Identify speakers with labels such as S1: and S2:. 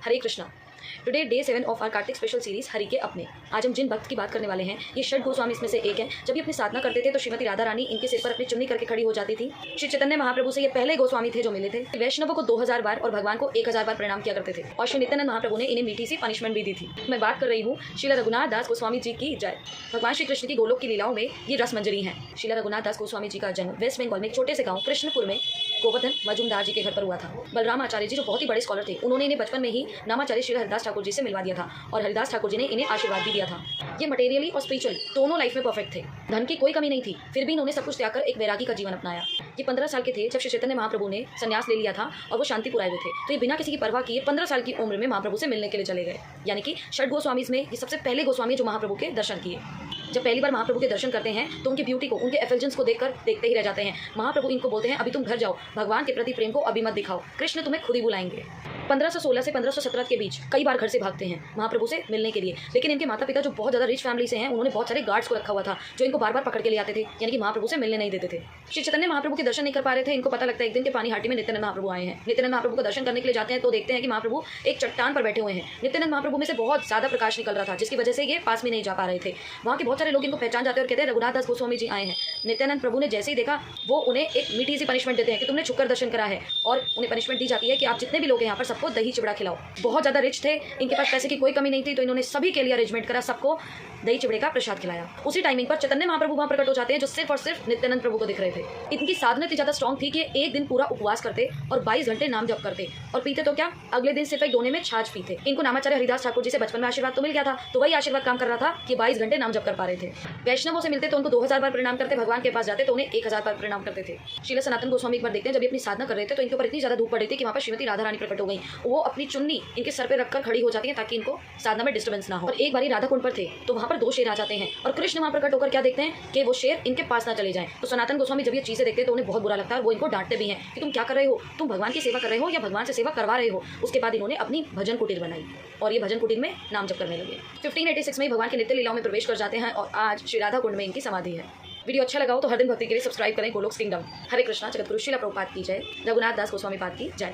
S1: Hare Krishna. Today day 7 of our Kartik special series Hari के अपने। आज हम जिन भक्त की बात करने वाले हैं ये षट गोस्वामी इसमें से एक है। जब ये अपनी साधना करते थे तो श्रीमती राधा रानी इनके सिर पर अपनी चुन्नी करके खड़ी हो जाती थी। श्री चैतन्य महाप्रभु से ये पहले गोस्वामी थे जो मिले थे। वैष्णवों को 2000 बार और भगवान को 1000 बार प्रणाम किया करते थे और श्री नित्यानंद महाप्रभु ने इन्हें मीठी सी पनिशमेंट भी दी थी। मैं बात कर रही हूँ श्रील रघुनाथ दास गोस्वामी जी की जय। भगवान श्री कृष्ण की गोलोक की लीलाओं में ये रस मंजरी है। श्रील रघुनाथ दास गोस्वामी जी का जन्म वेस्ट बंगाल में एक छोटे से गाँव कृष्णपुर में गोवर्धन मजूमदार जी के घर पर हुआ था। बलराम आचार्य जी जो बहुत ही बड़े स्कॉलर थे, उन्होंने इन्हें बचपन में ही नामाचार्य श्री हरिदास ठाकुर जी से मिलवा दिया था और हरिदास ठाकुर जी ने इन्हें आशीर्वाद भी दिया था। ये मटेरियली और स्पिरिचुअली दोनों लाइफ में परफेक्ट थे। धन की कोई कमी नहीं थी, फिर भी इन्होंने सब कुछ त्याग कर एक वैरागी का जीवन अपनाया। ये 15 साल के थे जब श्री चैतन्य महाप्रभु ने संन्यास ले लिया था और वो शांतिपुर आए हुए थे। तो ये बिना किसी की परवाह किए 15 साल की उम्र में महाप्रभु से मिलने के लिए चले गए। यानी कि षट गोस्वामी में ये सबसे पहले गोस्वामी जो महाप्रभु के दर्शन किए। जब पहली बार महाप्रभु के दर्शन करते हैं तो उनकी ब्यूटी को, उनके एफिलिजेंस को देखकर देखते ही रह जाते हैं। महाप्रभु इनको बोलते हैं अभी तुम घर जाओ, भगवान के प्रति प्रेम को अभी मत दिखाओ, कृष्ण तुम्हें खुद ही बुलाएंगे। 1516 से 1517 के बीच कई बार घर से भागते हैं महाप्रभु से मिलने के लिए। लेकिन इनके माता पिता जो बहुत ज़्यादा रिच फैमिली से हैं, उन्होंने बहुत सारे गार्ड्स को रखा हुआ था जो इनको बार बार पकड़ के ले आते थे, यानी कि महाप्रभु से मिलने नहीं देते थे। श्री चैतन्य महाप्रभु के दर्शन नहीं कर पा रहे थे। इनको पता लगता है एक दिन के पानी हाटी में नित्यानंद महाप्रभु आए हैं। नित्यानंद महाप्रभु का दर्शन करने के लिए जाते हैं तो देखते हैं कि महाप्रभु एक चट्टान पर बैठे हुए हैं। नित्यानंद महाप्रभु में से बहुत ज़्यादा प्रकाश निकल रहा था जिसकी वजह से ये पास में नहीं जा पा रहे थे। वहाँ के बहुत सारे लोग इनको पहचान जाते हैं और कहते हैं रघुनाथ दास गोस्वामी जी आए हैं। नित्यानंद प्रभु ने जैसे ही देखा वो उन्हें एक मीठी सी पनिशमेंट देते हैं कि तुमने छुपकर दर्शन करा है, और उन्हें पनिशमेंट दी जाती है कि आप जितने भी लोग हैं यहाँ पर सबको दही चिबड़ा खिलाओ। बहुत ज़्यादा रिच थे, इनके पास पैसे की कोई कमी नहीं थी, तो इन्होंने सभी के लिए अरेंजमेंट करा, सबको दही चिबड़े का प्रसाद खिलाया। उसी टाइमिंग पर चैतन्य महाप्रभु वहाँ प्रकट हो जाते हैं जो सिर्फ और सिर्फ नित्यानंद प्रभु को दिख रहे थे। इनकी साधना इतनी ज़्यादा स्ट्रॉन्ग थी कि एक दिन पूरा उपवास करते और 22 घंटे नाम जप करते, और पीते तो क्या, अगले दिन सिर्फ एक दोने में छाछ पीते। इनको नामाचार्य हरिदास ठाकुर जी से बचपन में आशीर्वाद तो मिल गया था, तो वही आशीर्वाद काम कर रहा था कि 22 घंटे नाम जप कर पा रहे थे। वैष्णवों से मिलते तो उनको 2000 बार प्रणाम करते, भगवान के पास जाते तो उन्हें 1000 बार प्रणाम करते थे। श्रील सनातन गोस्वामी एक बार देखते हैं जब ये अपनी साधना कर रहे थे तो इनके ऊपर इतनी ज़्यादा धूप पड़ी थी कि वहाँ पर श्रीमती राधा रानी प्रकट हो गई। वो अपनी चुन्नी इनके सर पर रखकर खड़ी हो जाती है ताकि इनको साधना में डिस्टर्बेंस ना हो। और एक बारी राधा कुंड पर थे तो वहाँ पर 2 शेर आ जाते हैं और कृष्ण वहाँ प्रकट होकर क्या देखते हैं कि वो शेर इनके पास ना चले जाएं। तो सनातन गोस्वामी जब ये चीज़ें देखते हैं तो उन्हें बहुत बुरा लगता है और वो इनको डांटते भी हैं कि तुम क्या कर रहे हो, तुम भगवान की सेवा कर रहे हो या भगवान से सेवा करवा रहे हो। उसके बाद इन्होंने अपनी भजन कुटीर बनाई और ये भजन कुटीर में नाम जप करने लगे। 1586 में भगवान के नित्य लीलाओं में प्रवेश कर जाते हैं और आज श्री राधा कुंड में इनकी समाधि है। वीडियो अच्छा लगा हो तो हर दिन भक्ति के लिए सब्सक्राइब करें गोलोक किंगडम। हरे कृष्णा। जगत गुरु श्रील प्रभुपाद की जय। रघुनाथ दास गोस्वामी पाद की जय।